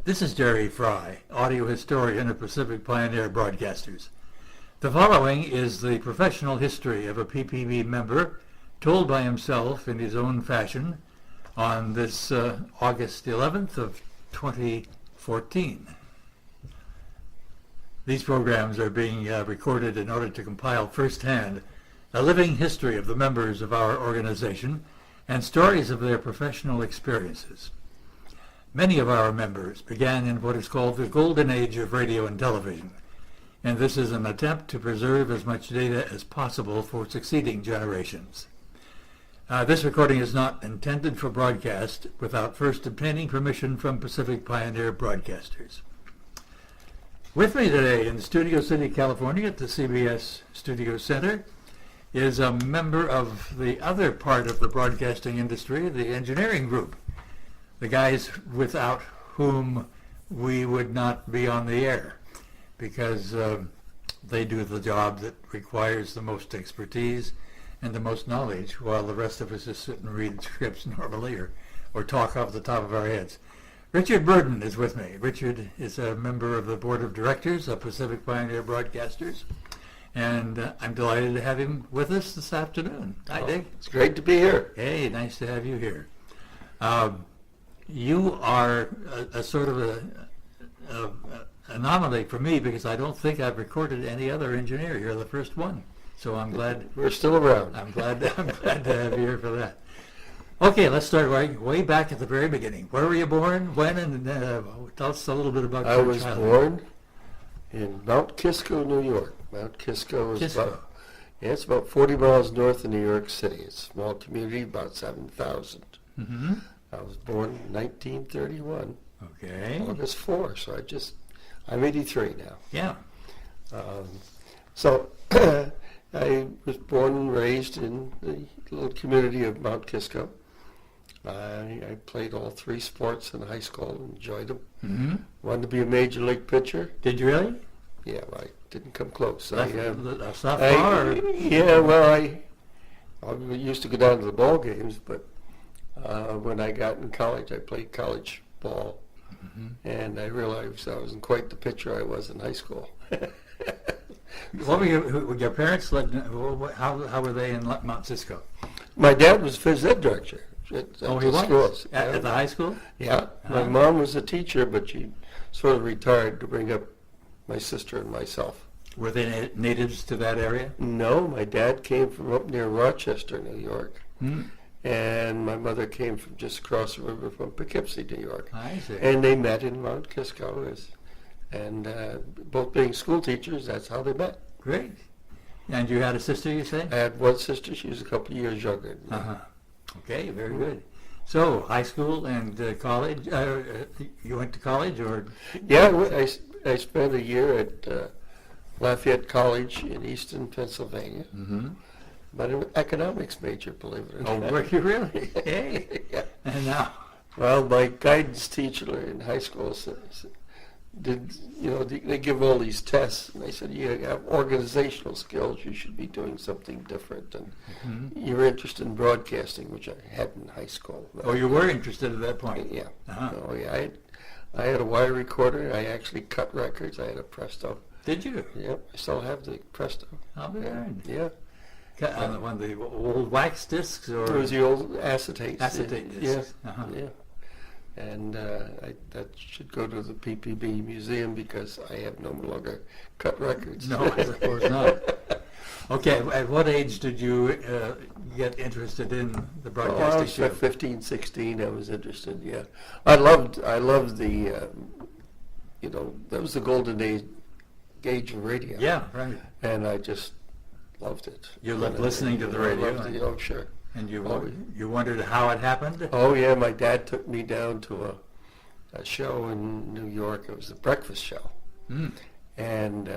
This is Jerry Fry, audio historian of Pacific Pioneer Broadcasters. The following is the professional history of a PPB member told by himself in his own fashion on this August 11th of 2014. These programs are being recorded in order to compile firsthand a living history of the members of our organization and stories of their professional experiences. Many of our members began in what is called the golden age of radio and television, and this is an attempt to preserve as much data as possible for succeeding generations. This recording is not intended for broadcast without first obtaining permission from Pacific Pioneer Broadcasters. With me today in Studio City, California at the CBS Studio Center is a member of the other part of the broadcasting industry, the engineering group. The guys without whom we would not be on the air, because they do the job that requires the most expertise and the most knowledge, while the rest of us just sit and read scripts normally or talk off the top of our heads. Richard Burden is with me. Richard is a member of the board of directors of Pacific Pioneer Broadcasters, and I'm delighted to have him with us this afternoon. Hi, Dick. It's great to be here. Hey, nice to have you here. You are a sort of a anomaly for me, because I don't think I've recorded any other engineer. You're the first one, so I'm glad we're still around. I'm glad to have you here for that. Okay, let's start way back at the very beginning. Where were you born? When? And tell us a little bit about your childhood. I was born in Mount Kisco, New York. Mount Kisco is it's about 40 miles north of New York City. It's a small community, about 7,000. Mm-hmm. I was born in 1931, okay. August 4, so I'm 83 now. Yeah. So I was born and raised in the little community of Mount Kisco. I played all three sports in high school, enjoyed them. Mm-hmm. Wanted to be a major league pitcher. Did you really? Yeah, well, I didn't come close. That's not far. Yeah, well, I used to go down to the ball games, but when I got in college, I played college ball, mm-hmm. and I realized I wasn't quite the pitcher I was in high school. What were your parents? How were they in Mount Kisco? My dad was phys ed director at He the was? schools. At the high school? Yeah. My mom was a teacher, but she sort of retired to bring up my sister and myself. Were they natives to that area? No, my dad came from up near Rochester, New York. Mm. And my mother came from just across the river from Poughkeepsie, New York. I see. And they met in Mount Kisco. And both being school teachers, that's how they met. Great. And you had a sister, you say? I had one sister. She was a couple of years younger than me. Uh-huh. Okay, very good. So, high school and college. You went to college, or? Yeah, I spent a year at Lafayette College in Easton, Pennsylvania. Mm-hmm. But an economics major, believe it or not. Oh, were you really? Hey. Yeah. And now? Well, my guidance teacher in high school they give all these tests, and they said, you have organizational skills, you should be doing something different, and mm-hmm. you're interested in broadcasting, which I had in high school. Oh, you were interested at that point? Yeah. Uh-huh. Oh, yeah. I had a wire recorder. I actually cut records. I had a Presto. Did you? Yep. I still have the Presto. I'll be darned. Yeah. One of the old wax discs, or? It was the old acetate. Acetate discs. Yeah. Uh-huh. Yeah. And that should go to the PPB museum, because I have no longer cut records. No, I suppose not. Okay, at what age did you get interested in the broadcasting show? I was 15, 16, I was interested, yeah. I loved the, that was the golden age of radio. Yeah, right. And I just loved it. You loved listening to the radio? Oh, sure. And you wondered how it happened? Oh, yeah, my dad took me down to a show in New York. It was a breakfast show. Mm. And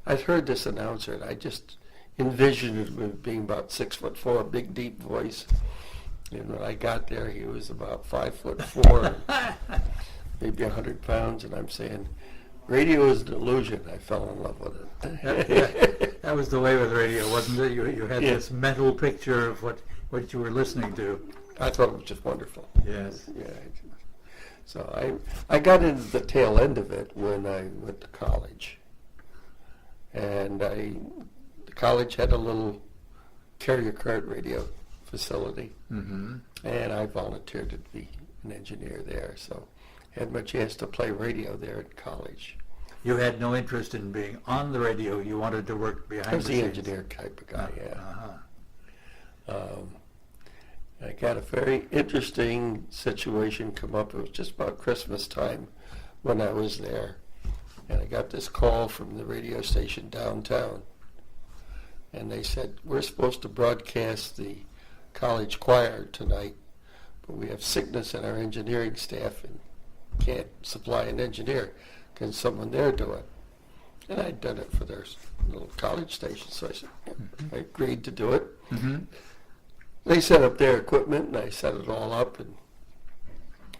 I'd heard this announcer, and I just envisioned it being about 6'4", a big, deep voice. And when I got there, he was about 5'4", maybe 100 pounds, and I'm saying, radio is an illusion. I fell in love with it. That was the way with radio, wasn't it? You had this mental picture of what you were listening to. I thought it was just wonderful. Yes. Yeah. So I got into the tail end of it when I went to college. And the college had a little carrier cart radio facility. Mm-hmm. And I volunteered to be an engineer there. So I had my chance to play radio there at college. You had no interest in being on the radio. You wanted to work behind I was the the scenes. engineer type of guy, yeah. Uh-huh. I got a very interesting situation come up. It was just about Christmas time when I was there. And I got this call from the radio station downtown. And they said, we're supposed to broadcast the college choir tonight, but we have sickness in our engineering staff and can't supply an engineer. Can someone there do it? And I'd done it for their little college station, so I said, yeah. I agreed to do it. Mm-hmm. They set up their equipment, and I set it all up and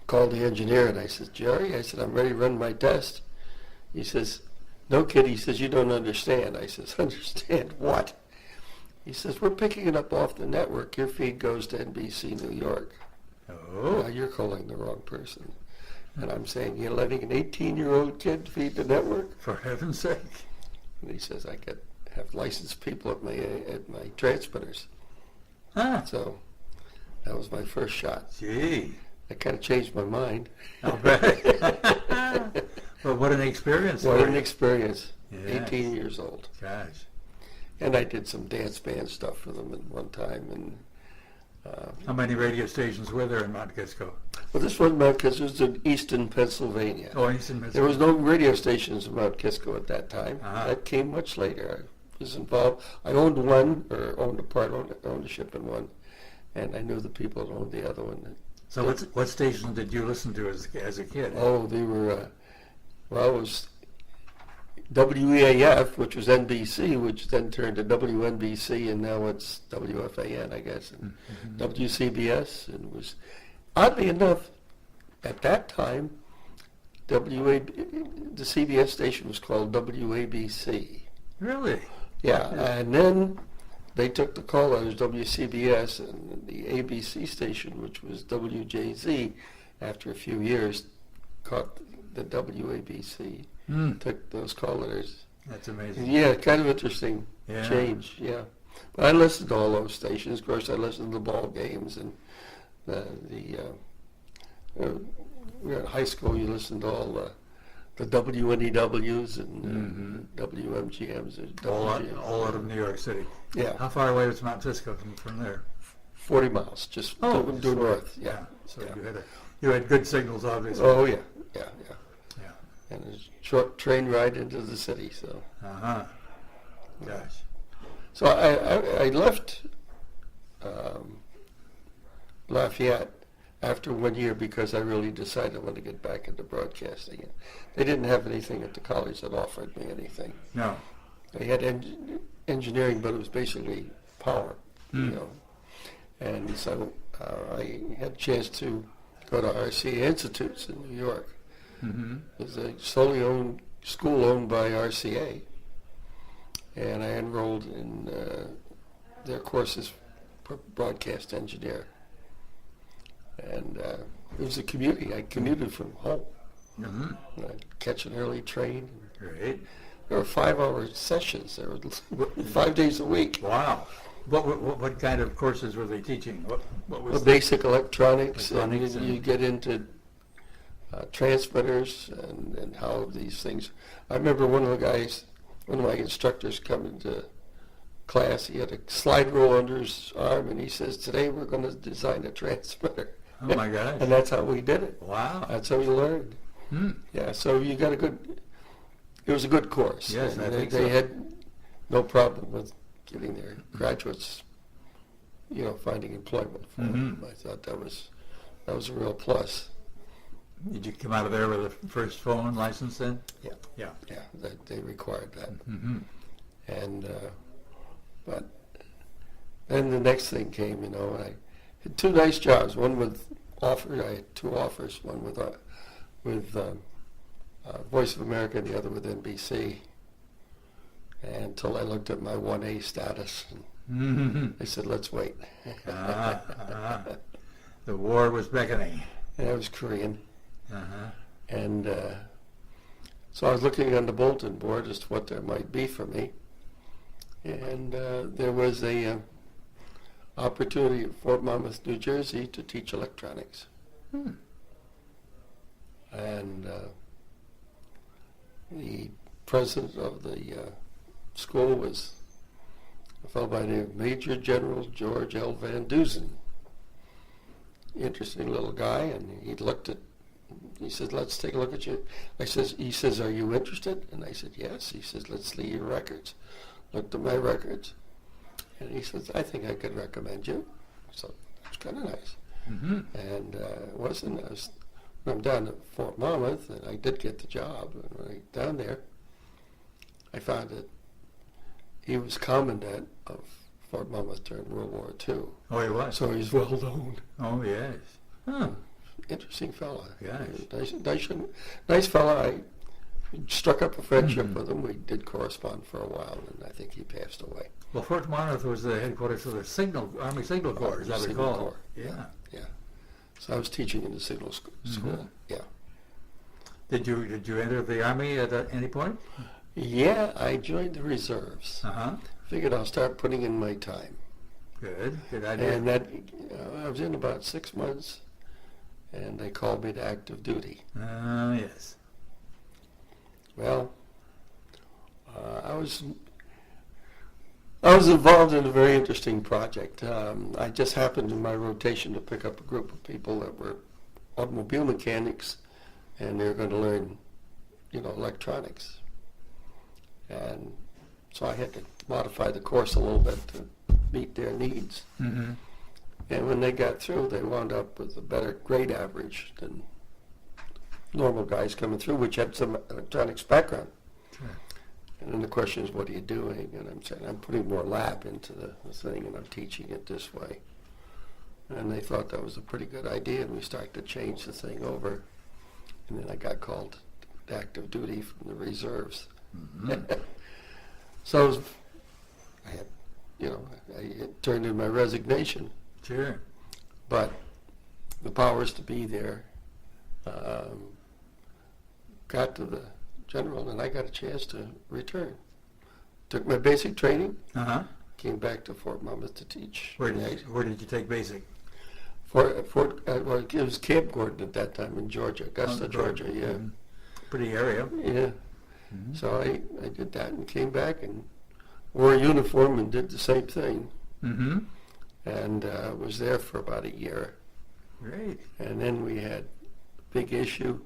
called the engineer, and I said, Jerry, I said, I'm ready to run my test. He says, no, kid, he says, you don't understand. I says, understand what? He says, we're picking it up off the network. Your feed goes to NBC New York. Oh. Now, you're calling the wrong person. And I'm saying, you're letting an 18-year-old kid feed the network? For heaven's sake. And he says, I have licensed people at my transmitters. Huh. So that was my first shot. Gee. That kind of changed my mind. I'll bet. Well, what an experience. What an experience. Yes. 18 years old. Gosh. And I did some dance band stuff for them at one time. And How many radio stations were there in Mount Kisco? well, this wasn't Mount Kisco. It was in eastern Pennsylvania. Oh, Eastern There was no radio stations in Mount Kisco at that time. Ah. That came much later. I was involved. I owned one, or owned a part ownership in one, and I knew the people that owned the other one. So what station did you listen to as a kid? Oh, they were, well, it was WEAF, which was NBC, which then turned to WNBC, and now it's WFAN, I guess, and WCBS. And it was, oddly enough, at that time, the CBS station was called WABC. Really? Yeah, and then they took the call as WCBS, and the ABC station, which was WJZ, after a few years, caught the WABC. Took those call letters. That's amazing. Yeah, kind of interesting Yeah. change, yeah. But I listened to all those stations. Of course, I listened to the ball games, and we were in high school, you listened to all the WNEWs and WMGMs. And All WGMs. out of New York City. Yeah. How far away was Mount Kisco from there? 40 miles, just due north. Yeah. So Yeah. you had good signals, obviously. Oh yeah, yeah. Yeah. And a short train ride into the city. So, Uh-huh. Gosh. so I left Lafayette after 1 year because I really decided I wanted to get back into broadcasting. And they didn't have anything at the college that offered me anything. No. They had engineering, but it was basically power, you know. And so I had a chance to go to RCA Institutes in New York. Mm-hmm. It was a solely owned school owned by RCA. And I enrolled in their courses for broadcast engineer. And it was a commuting. I commuted from home. Mm-hmm. I'd catch an early train. Great. There were 5-hour sessions. There were 5 days a week. Wow. What kind of courses were they teaching? What was Well, basic electronics, Electronics and and- you get into transmitters and how these things. I remember one of my instructors coming to class. He had a slide rule under his arm, and he says, "Today we're going to design a transmitter." Oh my gosh. And that's how we did it. Wow. That's how we learned. Yeah, so you got it was a good course. Yes, and I think they so. had no problem with getting their graduates, finding employment for them. I thought that was a real plus. Did you come out of there with a first phone license then? Yeah. Yeah. Yeah, they required that. Mm-hmm. And but then the next thing came, I had 2 nice jobs. One with I had 2 offers. One with Voice of America, and the other with NBC. And until I looked at my 1A status, and I said, "Let's wait." The war was beckoning. And I was Korean. Uh-huh. And so I was looking on the bulletin board as to what there might be for me. And there was a opportunity at Fort Monmouth, New Jersey to teach electronics. And the president of the school was a fellow by the name of Major General George L. Van Dusen. Interesting little guy, and he said, let's take a look at you. He says, are you interested? And I said, yes. He says, let's see your records. Looked at my records, and he says, I think I could recommend you. So that's kind of nice. Mm-hmm. And when I'm down at Fort Monmouth, and I did get the job, and when I was down there, I found that he was commandant of Fort Monmouth during World War II. Oh, he was? So he's well known. Oh, yes. Huh. Interesting fella. Yes. Nice fella. I struck up a friendship with him. We did correspond for a while, and I think he passed away. Well, Fort Monmouth was the headquarters of the Army Signal Corps, as I recall. Corps. Yeah. So I was teaching in the signal school. Mm-hmm. Yeah. Did you enter the Army at any point? Yeah, I joined the reserves. Uh-huh. Figured I'll start putting in my time. Good idea. And that I was in about 6 months, and they called me to active duty. Yes. Well, I was involved in a very interesting project. I just happened in my rotation to pick up a group of people that were automobile mechanics, and they were going to learn, electronics. And so I had to modify the course a little bit to meet their needs. Mm-hmm. And when they got through, they wound up with a better grade average than normal guys coming through, which had some electronics background. Sure. And then the question is, what are you doing? And I'm saying, I'm putting more lab into the thing, and I'm teaching it this way. And they thought that was a pretty good idea, and we started to change the thing over. And then I got called to active duty from the reserves. Mm-hmm. So I turned in my resignation. Sure. But the powers to be there got to the general, and I got a chance to return. Took my basic training, came back to Fort Monmouth to teach. Where did you take basic? It was Camp Gordon at that time in Georgia, Augusta, Georgia. Yeah. Mm-hmm. Pretty area. Yeah. Mm-hmm. So I did that and came back and wore a uniform and did the same thing. Mm-hmm. And was there for about a year. Great. And then we had a big issue.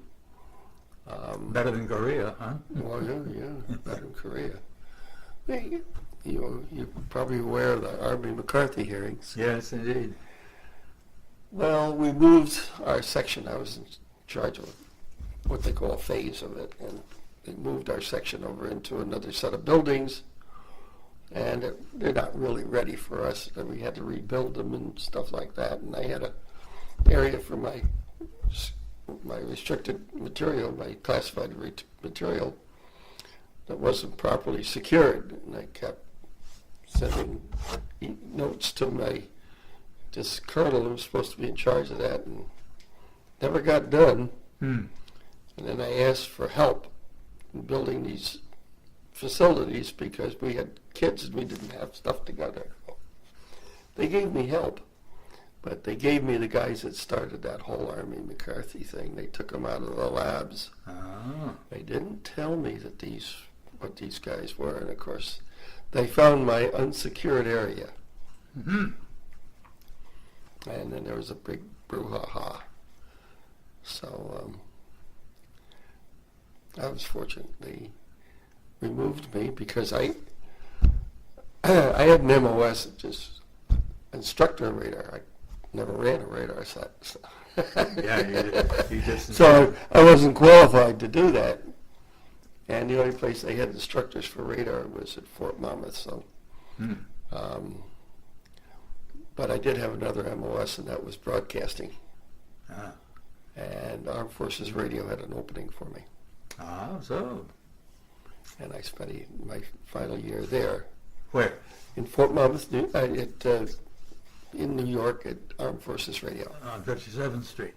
Better than Korea, huh? Well, yeah, better than Korea. Hey, you're probably aware of the Army McCarthy hearings. Yes, indeed. Well, we moved our section. I was in charge of what they call a phase of it, and they moved our section over into another set of buildings, and they're not really ready for us, and we had to rebuild them and stuff like that. And I had an area for my restricted material, my classified material, that wasn't properly secured, and I kept sending notes to this colonel who was supposed to be in charge of that, and never got done. And then I asked for help in building these facilities because we had kids and we didn't have stuff together. They gave me help, but they gave me the guys that started that whole Army McCarthy thing. They took them out of the labs. They didn't tell me that what these guys were, and of course they found my unsecured area. Mm-hmm. And then there was a big brouhaha. So I was fortunate. They removed me because I had an MOS, just instructor radar. I never ran a radar set. So. Yeah, you just... So I wasn't qualified to do that. And the only place they had instructors for radar was at Fort Monmouth. So, but I did have another MOS, and that was broadcasting. And Armed Forces Radio had an opening for me. So. And I spent my final year there. Where? In Fort Monmouth, in New York at Armed Forces Radio. On 57th Street.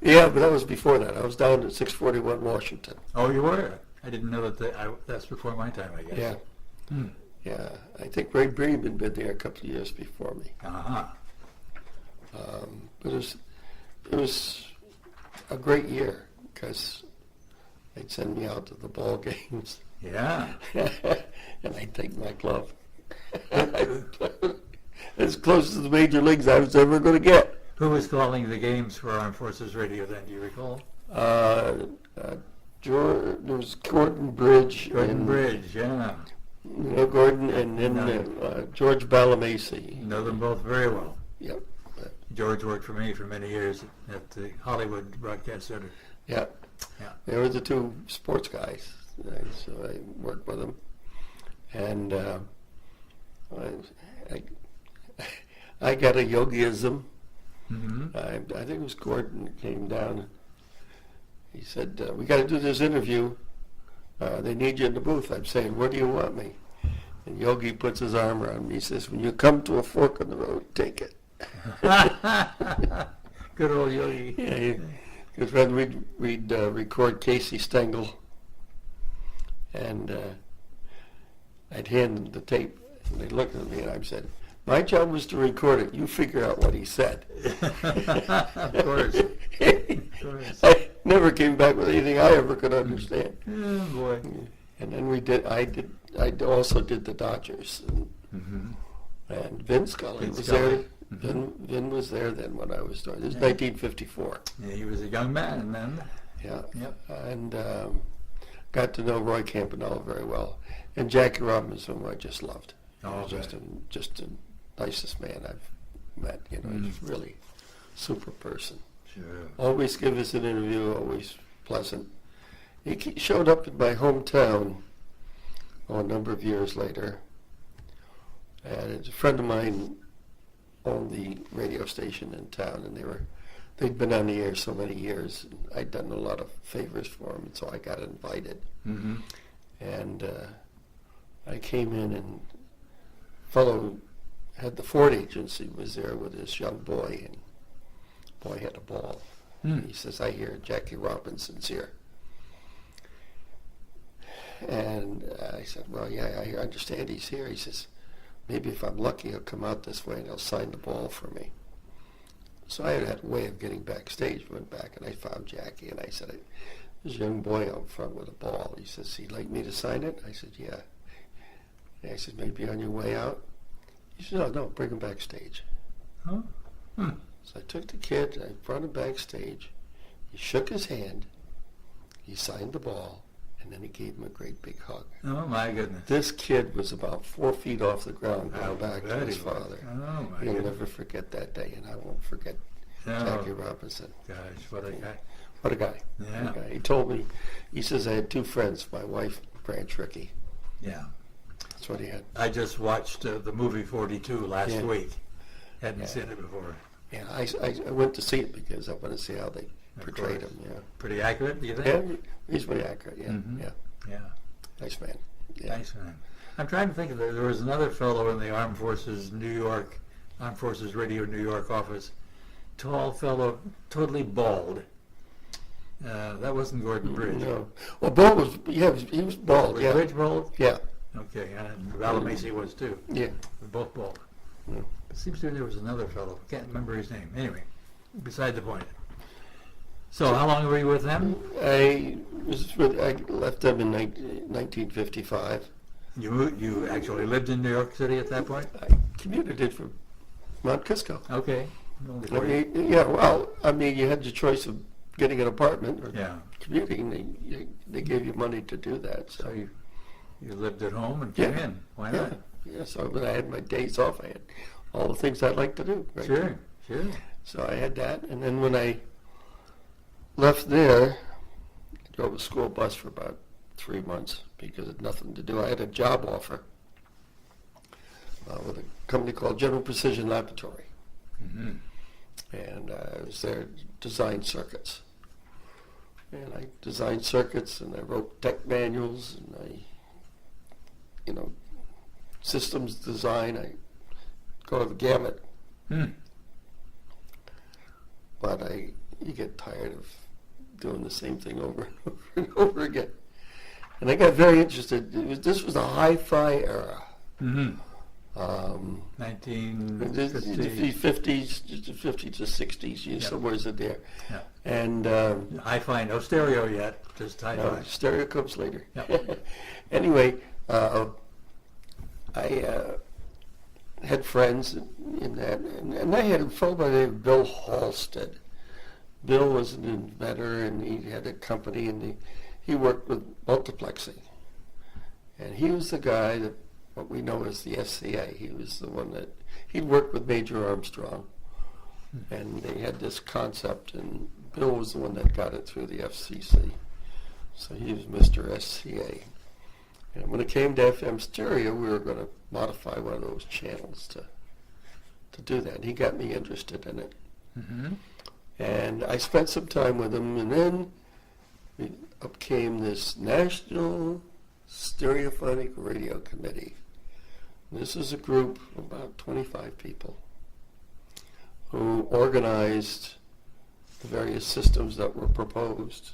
Yeah, but that was before that. I was down at 641 Washington. Oh, you were? I didn't know that. That's before my time, I guess. Yeah. Hmm. Yeah. I think Ray Bream had been there a couple of years before me. Uh-huh. But it was a great year because they'd send me out to the ball games. Yeah. And I'd take my glove. As close to the major leagues I was ever going to get. Who was calling the games for Armed Forces Radio then? Do you recall? There was Gordon Bridge. Gordon Bridge, yeah. Gordon, and then George Balamasi. Know them both very well. Yep. George worked for me for many years at the Hollywood Broadcast Center. Yeah. Yeah. They were the two sports guys. So I worked with them. And I got a yogiism. Mm-hmm. I think it was Gordon that came down. He said, we got to do this interview. They need you in the booth. I'm saying, where do you want me? And Yogi puts his arm around me. He says, when you come to a fork in the road, take it. Good old Yogi. Yeah, because when we'd record Casey Stengel, and I'd hand them the tape, and they looked at me, and I said, my job was to record it. You figure out what he said. Of course. Of course. I never came back with anything I ever could understand. Oh, boy. And then I also did the Dodgers. And Vin Scully was there. Vin was there then when I was doing it. It was 1954. Yeah, he was a young man then. Yeah. Yep. And got to know Roy Campanella very well. And Jackie Robinson, who I just loved. Oh, just the nicest man I've met. You know, he's really super person. Sure. Always give us an interview, always pleasant. He showed up in my hometown a number of years later, and a friend of mine owned the radio station in town, and they'd been on the air so many years, and I'd done a lot of favors for them, and so I got invited. Mm-hmm. And I came in, and fellow had the Ford agency, was there with this young boy, and boy had a ball. He says, I hear Jackie Robinson's here. And I said, well, yeah, I understand he's here. He says, maybe if I'm lucky, he'll come out this way and he'll sign the ball for me. So I had a way of getting backstage. Went back and I found Jackie, and I said, there's a young boy out front with a ball. He says, he'd like me to sign it? I said, yeah. And I said, maybe on your way out? He said, no, bring him backstage. Huh? Hmm. So I took the kid, I brought him backstage. He shook his hand, he signed the ball, and then he gave him a great big hug. Oh, my goodness. This kid was about 4 feet off the ground I'll going back to bet his he was. father. Oh, my He'll goodness. never forget that day, and I won't forget Jackie Robinson. Gosh, what a guy. What a guy. Yeah. What a guy. He told me, he says, I had two friends, my wife, Branch Rickey. Yeah. That's what he had. I just watched the movie 42 last Yeah. week. Hadn't Yeah. seen it before. Yeah, I went to see it because I want to see how they Of portrayed course. him. Yeah. Pretty accurate, do you think? Yeah, he's very accurate. Yeah, Mhm. yeah. Yeah. Nice man. Yeah. Nice man. I'm trying to think of there was another fellow in the Armed Forces Radio New York office. Tall fellow, totally bald. That wasn't Gordon Bridge. No. Well, Ball was, yeah, he was bald. Was Yeah. Bridge bald? Yeah. Okay, and Balamasi was too. Yeah. They're both bald. Yeah. It seems to me there was another fellow. Can't remember his name. Anyway, beside the point. So how long were you with them? I left them in 1955. You actually lived in New York City at that point? I commuted from Mount Kisco. Okay. I mean, yeah, well, I mean, you had the choice of getting an apartment or Yeah. commuting. They gave you money to do that. So So you lived at home and came Yeah. in. Why yeah, not? yeah. So when I had my days off, I had all the things I'd like to do. Right? Sure. So I had that, and then when I left there, I drove a school bus for about 3 months because I had nothing to do. I had a job offer with a company called General Precision Laboratory, Mm-hmm. and I was there to design circuits. And I designed circuits, and I wrote tech manuals, and systems design. I go to the gamut. Hmm. But I you get tired of doing the same thing over and over and over again. And I got very interested. This was the hi-fi era. Mm-hmm. 1950s, 50 to 60s, Yep. somewhere in there. Yeah. And Hi-fi, no stereo yet, just hi-fi. no, stereo comes later. Yep. Anyway, I had friends in that, and I had a fellow by the name of Bill Halstead. Bill was an inventor, and he had a company, and he worked with multiplexing. And he was the guy that, what we know as the SCA, he was the one that, he'd worked with Major Armstrong, and they had this concept, and Bill was the one that got it through the FCC. So he was Mr. SCA. And when it came to FM stereo, we were going to modify one of those channels to do that. And he got me interested in it. Mm-hmm. And I spent some time with him, and then up came this National Stereophonic Radio Committee. This is a group of about 25 people who organized the various systems that were proposed,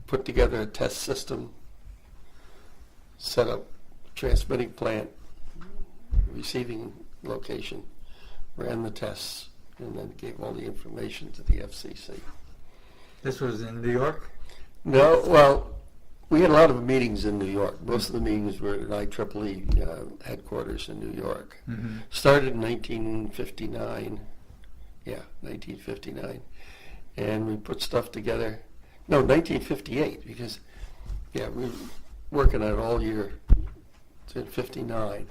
put together a test system, set up transmitting plant, receiving location, ran the tests, and then gave all the information to the FCC. This was in New York? No, well, we had a lot of meetings in New York. Most of the meetings were at IEEE headquarters in New York. Mm-hmm. Started in 1959. Yeah, 1959. And we put stuff together. No, 1958, because, yeah, we were working on it all year in 59.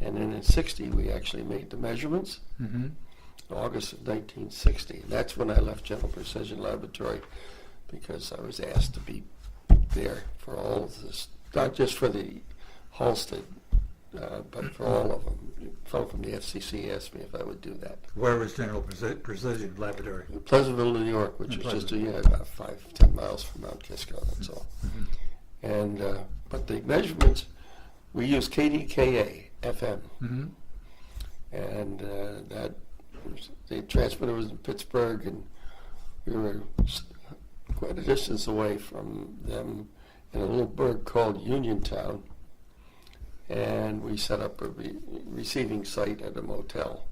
And then in 60, we actually made the measurements. Mm-hmm. August of 1960. And that's when I left General Precision Laboratory, because I was asked to be there for all of this, not just for the Halstead, but for all of them. A fellow from the FCC asked me if I would do that. Where was General Precision Laboratory? In Pleasantville, New York, which In was just Pleasantville. about 5-10 miles from Mount Kisco, that's all. Mm-hmm. And but the measurements, we used KDKA FM, Mm-hmm. and the transmitter was in Pittsburgh, and we were quite a distance away from them in a little burg called Uniontown, and we set up a receiving site at a motel,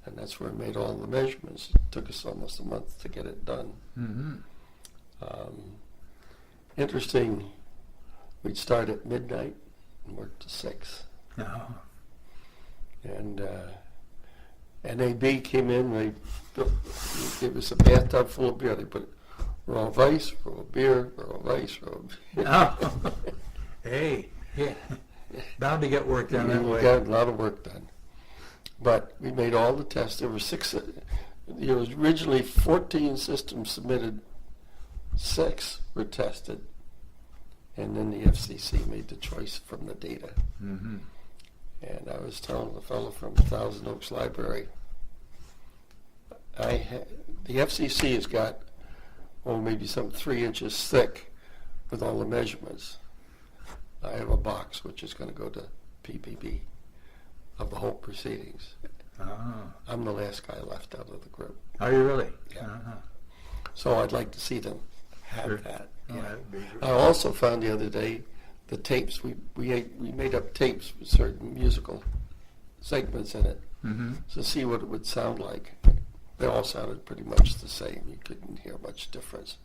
and that's where we made all the measurements. It took us almost a month to get it done. Mm-hmm. Interesting, we'd start at midnight and work to 6. Oh. And NAB came in, they gave us a bathtub full of beer. They put raw of ice, raw of beer, raw of ice, raw of beer. Oh. Hey, yeah. Bound to get work done that We way. got a lot of work done. But we made all the tests. There were 6, there was originally 14 systems submitted, 6 were tested, and then the FCC made the choice from the data. Mm-hmm. And I was telling the fellow from Thousand Oaks Library, the FCC has got, maybe some 3 inches thick with all the measurements. I have a box which is going to go to PPB of the whole proceedings. Oh. I'm the last guy left out of the group. Are you really? Yeah. Uh-huh. So I'd like to see them have Sure. that. Oh, Yeah. that'd be great. I also found the other day the tapes, we made up tapes with certain musical segments in it Mm-hmm. to see what it would sound like. They all sounded pretty much the same. You couldn't hear much difference.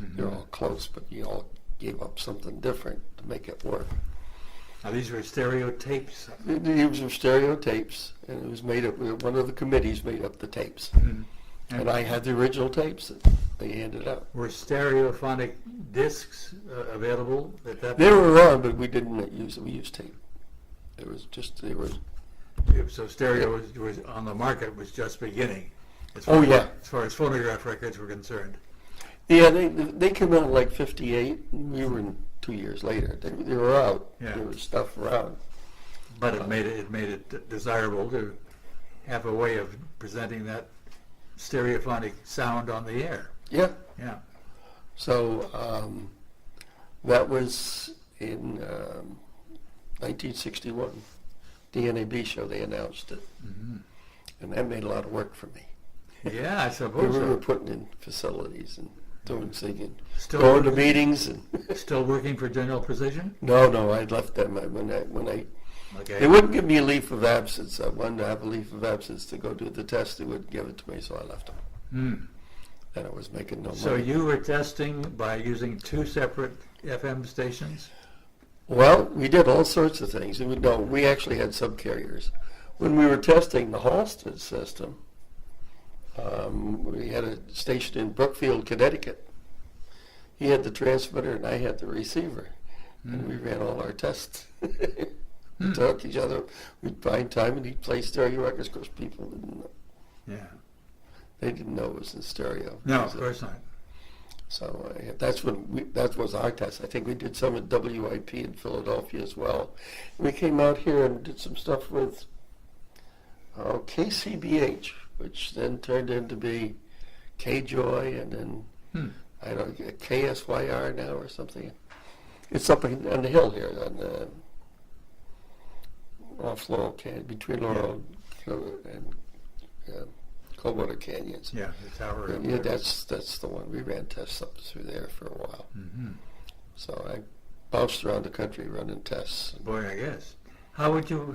Mm-hmm. They're all close, but you all gave up something different to make it work. Now these were stereo tapes. These were stereo tapes, and it was made up, one of the committees made up the tapes. Mm-hmm. And I had the original tapes that they handed out. Were stereophonic discs available at that They point? were around, but we didn't use them. We used tape. It was just, they were, So stereo was on the market, was just beginning. As Oh, yeah. As far as phonograph records were concerned. yeah, they came out in like 58. We were in 2 years later. They were out. Yeah. There was stuff around. But it made it desirable to have a way of presenting that stereophonic sound on the air. Yeah. Yeah. So that was in 1961. The NAB show, they announced it. Mm-hmm. And that made a lot of work for me. Yeah, I We suppose were so. putting in facilities and doing singing, Still going to working, meetings, and still working for General Precision? no, I left them when I Okay. they wouldn't give me a leave of absence. I wanted to have a leave of absence to go do the test. They wouldn't give it to me, so I left them. Hmm. And I was making no So money. you were testing by using two separate FM stations? Well, we did all sorts of things. We actually had subcarriers. When we were testing the Halsted system, we had a station in Brookfield, Connecticut. He had the transmitter and I had the receiver. And we ran all our tests. We talked to each other. We'd find time and he'd play stereo records. Of course, people didn't know. Yeah. They didn't know it was in stereo. No, of course not. So that was our test. I think we did some at WIP in Philadelphia as well. We came out here and did some stuff with KCBH, which then turned into be KJoy, and then I don't know, KSYR now or something. It's up on the hill here on off Laurel Canyon, between Laurel and Coldwater Canyons. Yeah, the tower. Yeah, that's the one. We ran tests up through there for a while. Mm-hmm. So I bounced around the country running tests. Boy, I guess. How would you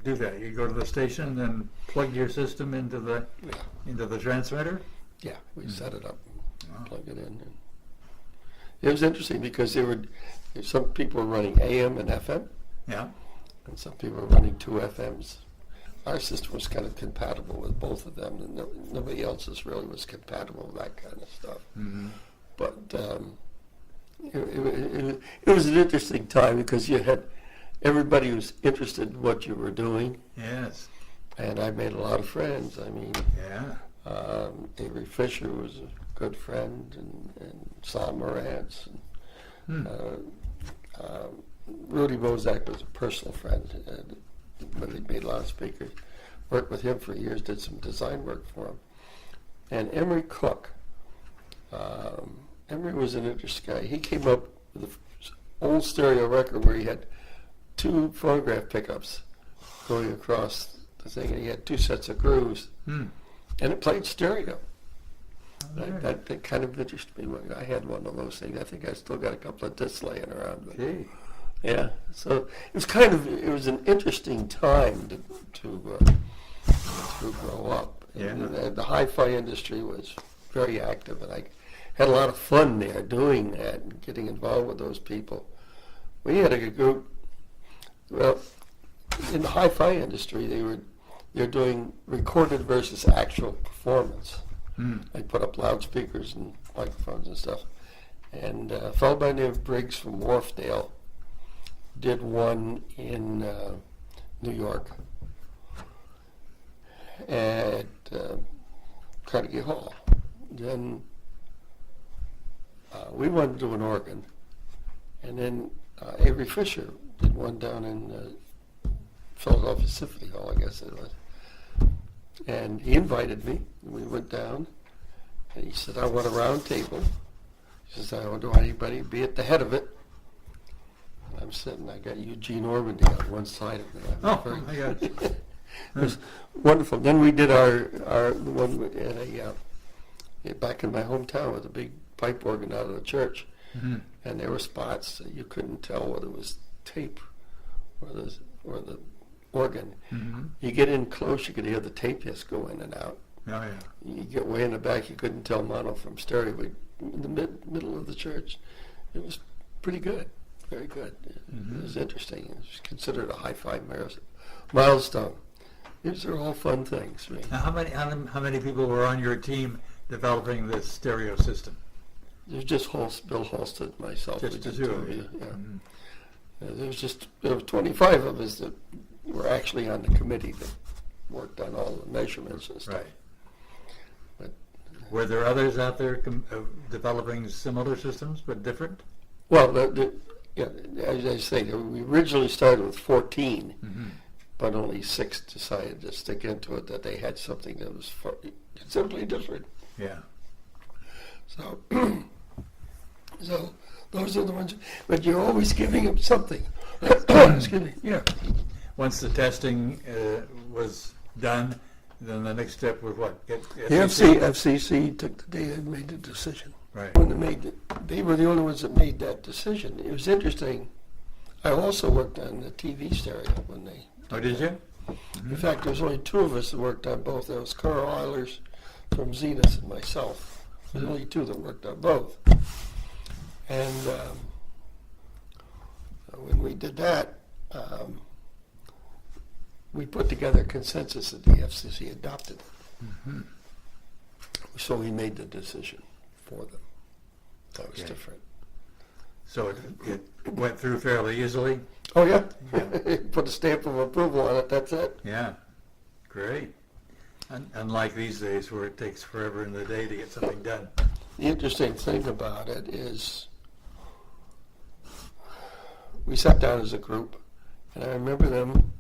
do that? You go to the station and plug your system into the transmitter? Yeah, we set it up, Wow. plug it in. And it was interesting because some people were running AM and FM, Yeah. and some people were running two FMs. Our system was kind of compatible with both of them, and nobody else's really was compatible with that kind of stuff. Mm-hmm. But it was an interesting time because you had everybody was interested in what you were doing, Yes. and I made a lot of friends. I mean, Yeah. Avery Fisher was a good friend, and Sam Morantz. Rudy Bozak was a personal friend, but he made a lot of speakers. Worked with him for years, did some design work for him. And Emery Cook. Emery was an interesting guy. He came up with an old stereo record where he had two phonograph pickups going across the thing, and he had two sets of grooves, and it played stereo. That kind of interested me. I had one of those things. I think I still got a couple of discs laying around. But Gee. yeah, so it was an interesting time to grow up. Yeah. And the hi-fi industry was very active, and I had a lot of fun there doing that and getting involved with those people. We had a group. Well, in the hi-fi industry, they're doing recorded versus actual performance. They put up loudspeakers and microphones and stuff. And a fellow by the name of Briggs from Wharfdale did one in New York at Carnegie Hall. Then we wanted to do an organ, and then Avery Fisher did one down in Philadelphia Symphony Hall, I guess it was. And he invited me, and we went down, and he said, I want a round table. He says, I don't want anybody to be at the head of it. And I'm sitting, I got Eugene Ormandy on one side of me. Oh, my God. It was wonderful. Then we did our one at back in my hometown with a big pipe organ out of the church. Mm-hmm. And there were spots that you couldn't tell whether it was tape or the organ. Mm-hmm. You get in close, you could hear the tape disc go in and out. Oh, yeah. You get way in the back, you couldn't tell mono from stereo. But in the middle of the church, it was pretty good, very good. It was interesting. It was considered a hi-fi milestone. These are all fun things. I mean, Now, how many people were on your team developing this stereo system? there's just Bill Halsted, myself. Just we the did two of you. yeah. Mhm. There were 25 of us that were actually on the committee that worked on all the measurements and stuff. Right. But Were there others out there developing similar systems but different? well, yeah, as I say, we originally started with 14, Mm-hmm. but only 6 decided to stick into it, that they had something that was considerably different. Yeah. So, so those are the ones. But you're always giving them something. Excuse me. Yeah. Once the testing was done, then the next step was what? Get The FCC took the data and made the decision. Right. When they were the only ones that made that decision. It was interesting. I also worked on the TV stereo when they. Oh, did you? In fact, there was only two of us that worked on both. There was Carl Eilers from Zenith and myself. There was only two that worked on both. And when we did that, we put together a consensus that the FCC adopted. Mm-hmm. So we made the decision for them. That was different. So it went through fairly easily? Oh, yeah. Yeah. Put a stamp of approval on it, that's it. Yeah, great. Unlike these days where it takes forever in the day to get something done. The interesting thing about it is we sat down as a group, and I remember them,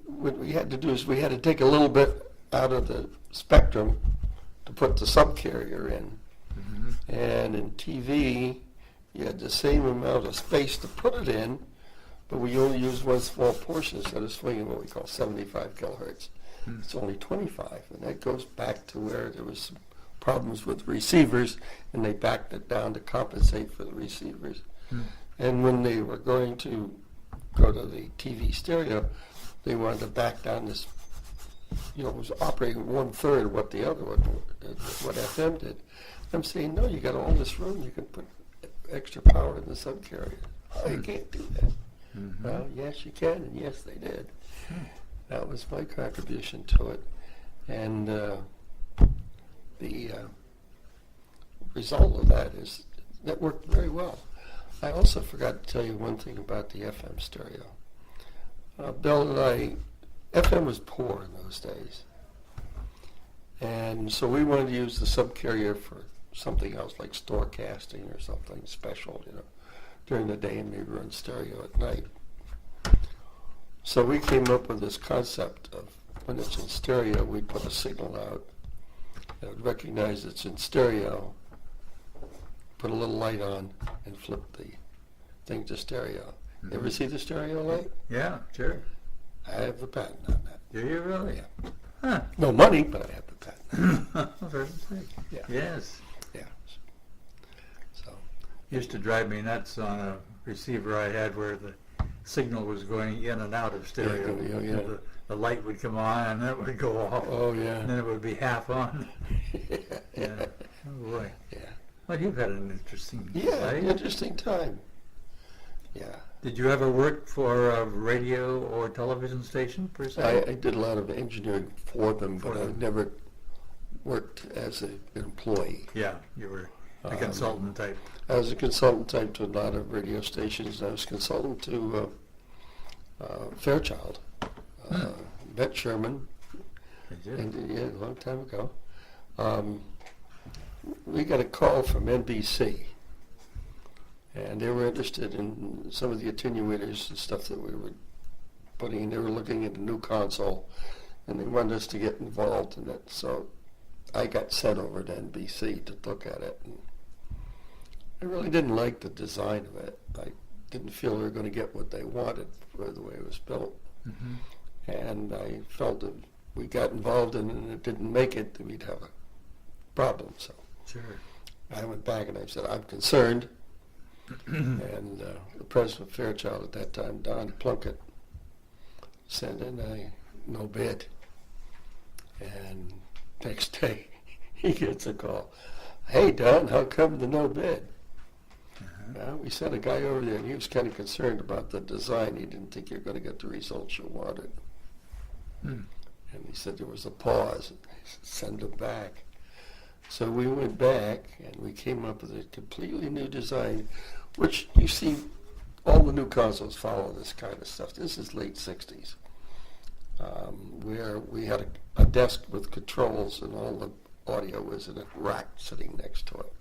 what we had to do is we had to take a little bit out of the spectrum to put the subcarrier in. Mm-hmm. And in TV, you had the same amount of space to put it in, but we only used one small portion instead of swinging what we call 75 kilohertz. Mm. It's only 25, and that goes back to where there was some problems with receivers, and they backed it down to compensate for the receivers. Mm. And when they were going to go to the TV stereo, they wanted to back down this, it was operating 1/3 of what the other one, what FM did. I'm saying, no, you got all this room, you can put extra power in the subcarrier. Oh, you can't do that. Mm-hmm. Well, yes, you can, and yes, they did. That was my contribution to it. And the result of that is that worked very well. I also forgot to tell you one thing about the FM stereo. Bill and FM was poor in those days. And so we wanted to use the subcarrier for something else like storecasting or something special, during the day, and maybe run stereo at night. So we came up with this concept of when it's in stereo, we put a signal out that would recognize it's in stereo, put a little light on, and flip the thing to stereo. Mm-hmm. Ever see the stereo light? Yeah, sure. I have the patent on that. Do you really? Yeah. Huh. No money, but I have the patent. For heaven's sake. Yeah. Yes. Yeah. So. Used to drive me nuts on a receiver I had where the signal was going in and out of stereo. Yeah. The light would come on and then it would go off. Oh, yeah. And then it would be half on. Yeah. Oh, boy. Yeah. Well, you've had an interesting life. Interesting time. Yeah. Did you ever work for a radio or television station, per se? I did a lot of engineering for them, but I never worked as an employee. Yeah, you were a consultant type. I was a consultant type to a lot of radio stations. I was consultant to Fairchild, met Sherman, and, a long time ago. We got a call from NBC, and they were interested in some of the attenuators and stuff that we were putting in. They were looking at a new console, and they wanted us to get involved in it. So I got sent over to NBC to look at it. And I really didn't like the design of it. I didn't feel they were going to get what they wanted for the way it was built. Mm-hmm. And I felt that we got involved in it and it didn't make it, that we'd have a problem. So Sure. I went back and I said, I'm concerned. And the president of Fairchild at that time, Don Plunkett, sent in a no bid. And next day, he gets a call. Hey, Don, how come the no bid? Well, we sent a guy over there, and he was kind of concerned about the design. He didn't think you were going to get the results you wanted. And he said there was a pause. And I said, send him back. So we went back, and we came up with a completely new design, which you see all the new consoles follow this kind of stuff. This is late 60s, where we had a desk with controls, and all the audio was in a rack sitting next to it.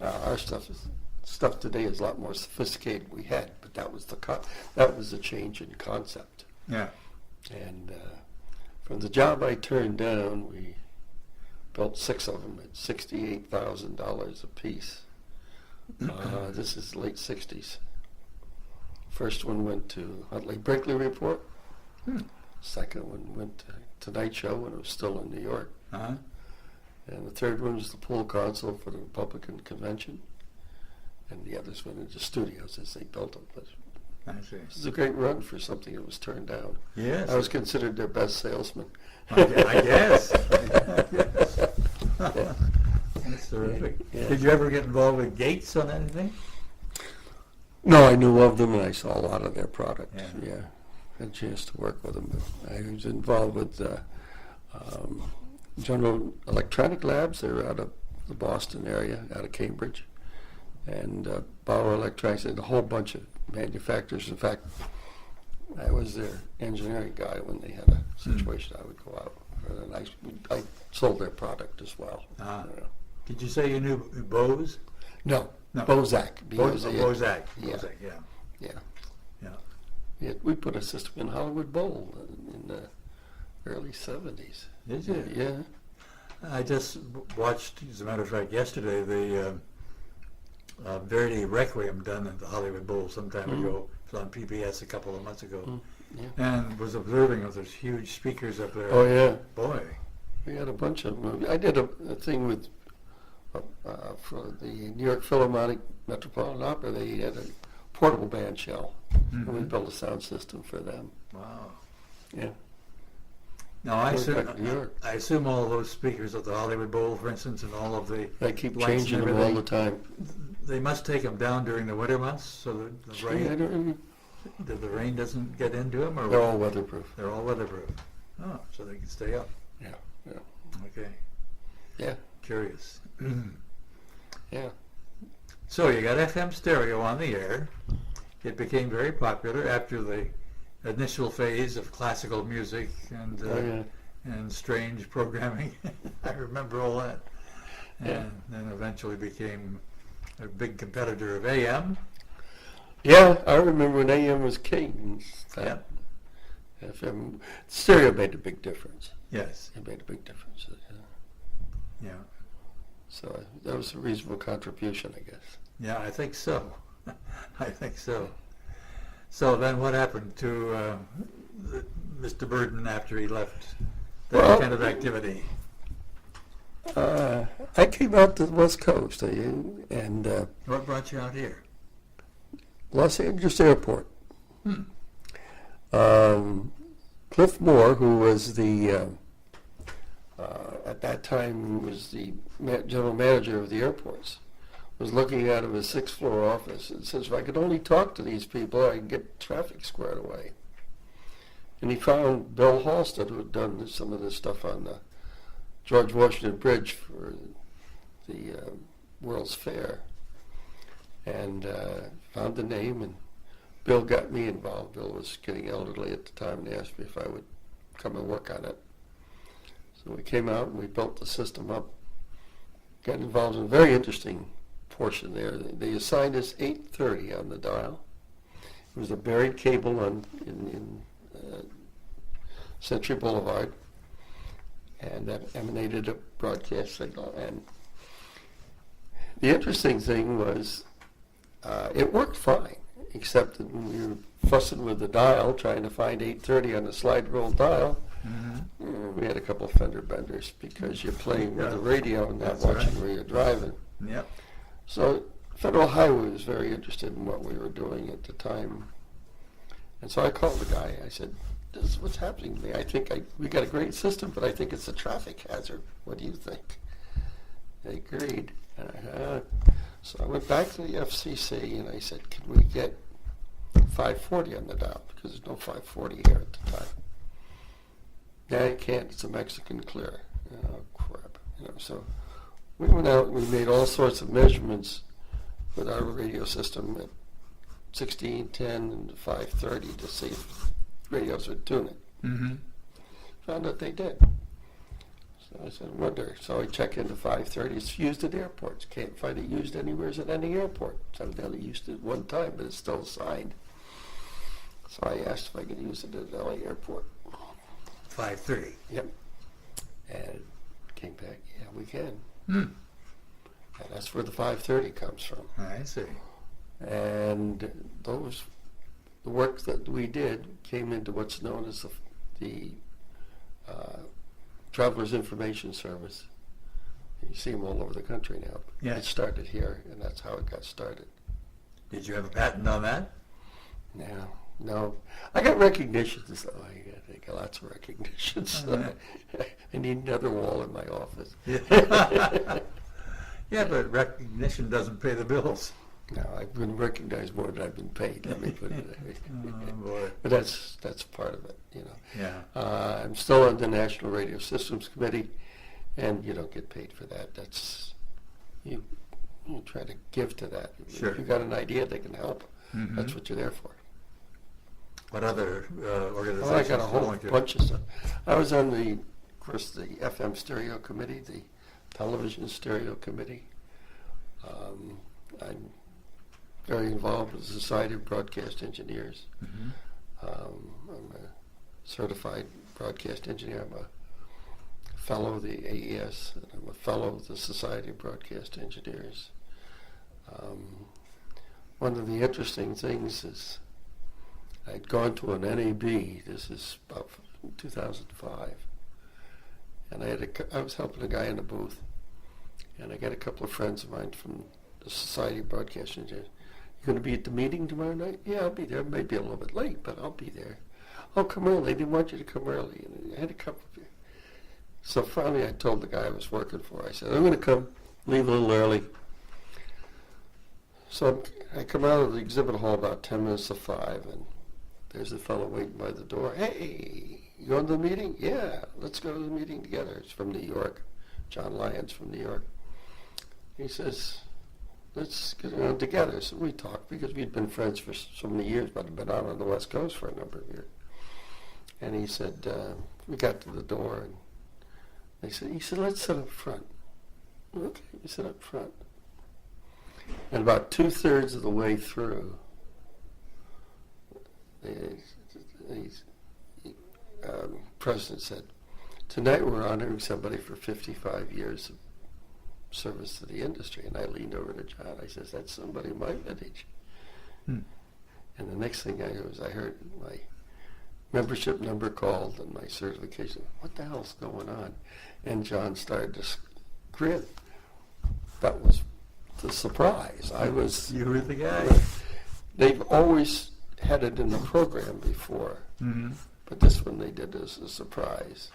Our stuff today is a lot more sophisticated than we had, but that was the change in concept. Yeah. And from the job I turned down, we built 6 of them at $68,000 a piece. This is late 60s. First one went to Huntley Brinkley Report. Second one went to Tonight Show when it was still in New York. Uh-huh. And the third one was the pool console for the Republican convention. And the others went into studios as they built them. But I see. this is a great run for something that was turned down. Yes. I was considered their best salesman. I guess. That's terrific. Yeah. Did you ever get involved with Gates on anything? No, I knew of them and I saw a lot of their product. Yeah. Yeah. Had a chance to work with them. But I was involved with General Electronic Labs. They were out of the Boston area, out of Cambridge. And Bauer Electronics and a whole bunch of manufacturers. In fact, I was their engineering guy when they had a situation. I would go out. And I sold their product as well. Ah. Yeah. Did you say you knew Bose? No, No. Bozak. Bozak. Yeah. Bozak, Yeah. yeah. Yeah. Yeah. Yeah, we put a system in Hollywood Bowl in the early 70s. Did you? Yeah. I just watched, as a matter of fact, yesterday, the Verdi Requiem done at the Hollywood Bowl some time ago. It was on PBS a couple of months ago. Yeah. And was observing of those huge speakers up there. Oh, yeah. Boy. We had a bunch of them. I did a thing with, for the New York Philharmonic Metropolitan Opera. They had a portable band shell. And we built a sound system for them. Wow. Yeah. Now, I Going back to New assume, York. I assume all those speakers at the Hollywood Bowl, for instance, and all of the I keep lights and changing them all everything, the time. they must take them down during the winter months so that the I rain, don't, the rain doesn't get into them? Or they're all weatherproof. They're all weatherproof. Oh, so they can stay up. Yeah. Yeah. Okay. Yeah. Curious. Yeah. So you got FM stereo on the air. It became very popular after the initial phase of classical music and Oh, yeah. and strange programming. I remember all that. Yeah. And then eventually became a big competitor of AM. Yeah, I remember when AM was king. Yeah. FM stereo made a big difference. Yes. It made a big difference. Yeah. So that was a reasonable contribution, I guess. Yeah, I think so. I think so. So then what happened to Mr. Burden after he left that Well, kind of activity? I came out to the West Coast and What brought you out here? Los Angeles Airport. Cliff Moore, who was the at that time was the general manager of the airports, was looking out of his sixth floor office and says, if I could only talk to these people, I could get traffic squared away. And he found Bill Halstead, who had done some of this stuff on the George Washington Bridge for the World's Fair, and found the name, and Bill got me involved. Bill was getting elderly at the time, and he asked me if I would come and work on it. So we came out and we built the system up, got involved in a very interesting portion there. They assigned us 830 on the dial. It was a buried cable in Century Boulevard, and that emanated a broadcast signal. And the interesting thing was it worked fine, except that when we were fussing with the dial, trying to find 830 on the slide rule dial, we had a couple of fender benders because you're playing with the radio and not That's watching right. where you're driving. Yep. So Federal Highway was very interested in what we were doing at the time. And so I called the guy. I said, this is what's happening to me. I think we got a great system, but I think it's a traffic hazard. What do you think? They agreed. And so I went back to the FCC and I said, can we get 540 on the dial? Because there's no 540 here at the time. Yeah, you can't. It's a Mexican clear. Oh, crap. So we went out and we made all sorts of measurements with our radio system at 16, 10, and 530 to see if radios would tune it. Mm-hmm. Found out they did. So I said, wonder. So I check into 530. It's used at airports. Can't find it used anywhere at any airport. So I've only used it one time, but it's still assigned. So I asked if I could use it at LA airport. 5:30. Yep. And it came back, yeah, we can. Hmm. And that's where the 530 comes from. I see. And the work that we did came into what's known as the Travelers Information Service. You see them all over the country now. Yeah. It started here, and that's how it got started. Did you have a patent on that? No. I got recognitions, though. I got lots of recognitions. I need another wall in my office. Yeah, but recognition doesn't pay the bills. No, I've been recognized more than I've been paid. Let me put it that way. Oh, boy. But that's part of it, you know. Yeah. I'm still on the National Radio Systems Committee, and you don't get paid for that. That's you try to give to that. Sure. If you've got an idea, they can help. Mhm. That's what you're there for. What other organizations? Oh, I got a whole belong to? bunch of stuff. I was on the FM Stereo Committee, the Television Stereo Committee. I'm very involved with the Society of Broadcast Engineers. Mhm. I'm a certified broadcast engineer. I'm a fellow of the AES, and I'm a fellow of the Society of Broadcast Engineers. One of the interesting things is I'd gone to an NAB, this is about 2005, and I was helping a guy in the booth, and I got a couple of friends of mine from the Society of Broadcast Engineers. You going to be at the meeting tomorrow night? Yeah, I'll be there. Maybe a little bit late, but I'll be there. Oh, come early. They want you to come early. And I had a couple of you. So finally I told the guy I was working for, I said, I'm going to come, leave a little early. So I come out of the exhibit hall about 10 minutes to 5, and there's a fellow waiting by the door. Hey, you going to the meeting? Yeah, let's go to the meeting together. It's from New York. John Lyons from New York. He says, let's get on together. So we talked because we'd been friends for so many years, but had been out on the West Coast for a number of years. And he said, we got to the door, and he said, let's sit up front. Okay, we sit up front. And about 2/3 of the way through, the president said, tonight we're honoring somebody for 55 years of service to the industry. And I leaned over to John. I says, that's somebody my vintage. And the next thing I knew was I heard my membership number called and my certification. What the hell's going on? And John started to grin. That was the surprise. You were the guy. They've always had it in the program before, Mm-hmm. but this one they did as a surprise.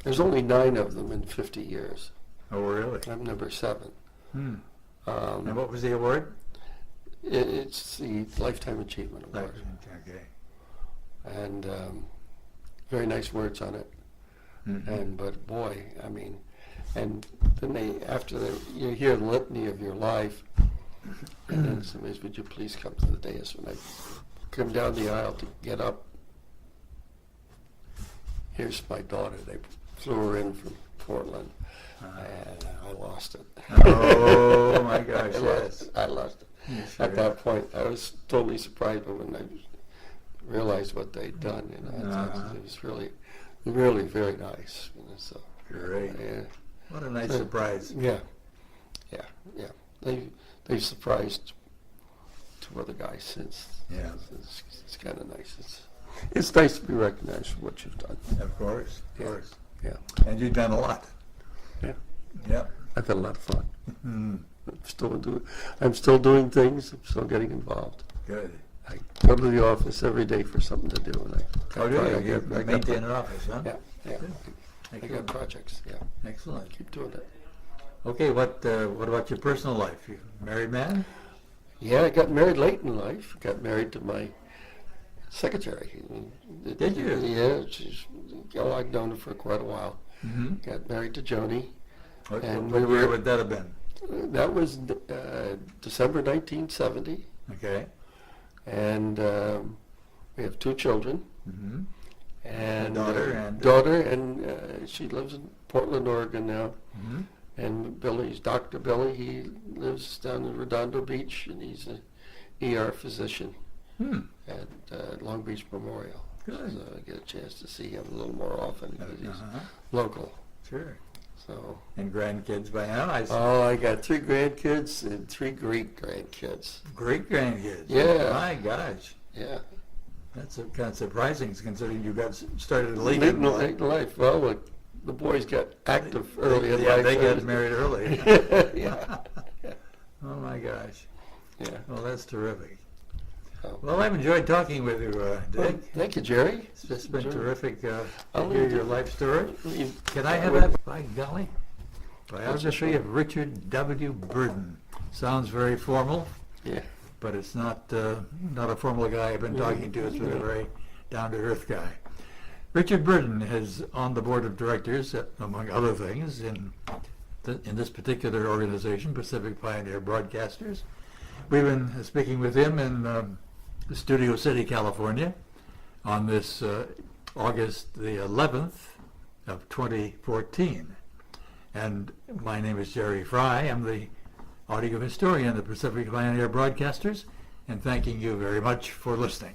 There's only 9 of them in 50 years. Oh, really? I'm number 7. Hmm. And what was the award? It's the Lifetime Achievement Award. Okay. And very nice words on it. Mm-hmm. But boy, I mean, and then you hear the litany of your life, and then somebody says, would you please come to the dais? When I come down the aisle to get up, here's my daughter. They flew her in from Portland, and I lost it. Oh my gosh, yes. I lost it. Sure. At that point, I was totally surprised when I realized what they'd done. It was really, really very nice. So Great. yeah. What a nice surprise. Yeah. They surprised 2 other guys since. Yeah. It's kind of nice. It's nice to be recognized for what you've done. Of course. Of course. Yeah. And you've done a lot. Yeah. Yep. I've had a lot of fun. Mm. I'm still doing things. I'm still getting involved. Good. I go to the office every day for something to do, and Oh, do you? You maintain an office, huh? Yeah. Good. I got Excellent. projects. Yeah. Excellent. Keep doing it. Okay, what about your personal life? You married man? Yeah, I got married late in life. Got married to my secretary. Did you? Yeah, I'd known her for quite a while. Mm-hmm. Got married to Joni. What And year would that have been? That was December 1970. Okay. And we have 2 children. Mm-hmm. And daughter and she lives in Portland, Oregon now. Mm-hmm. And Billy's Dr. Billy. He lives down in Redondo Beach, and he's an ER physician at Long Beach Memorial. Good. So I get a chance to see him a little more often because he's Uh-huh. local. Sure. So. And grandkids by now? I got 3 grandkids and 3 great grandkids. Great grandkids. Yeah. My gosh. Yeah. That's kind of surprising considering you got started late Late in life. Well, the boys got active early in yeah, life. they got married early. Yeah. Oh my gosh. Yeah. Well, that's terrific. Oh. Well, I've enjoyed talking with you, Dick. Well, thank you, Jerry. It's just been terrific to I'll hear leave your it. life story. Can I have Well, that? By golly. Biography of Richard W. Burden. Sounds very formal, Yeah. but it's not a formal guy I've been talking to. It's been a very down-to-earth guy. Richard Burden is on the board of directors, among other things, in this particular organization, Pacific Pioneer Broadcasters. We've been speaking with him in Studio City, California, on this August the 11th of 2014. And my name is Jerry Fry. I'm the audio historian of Pacific Pioneer Broadcasters, and thanking you very much for listening.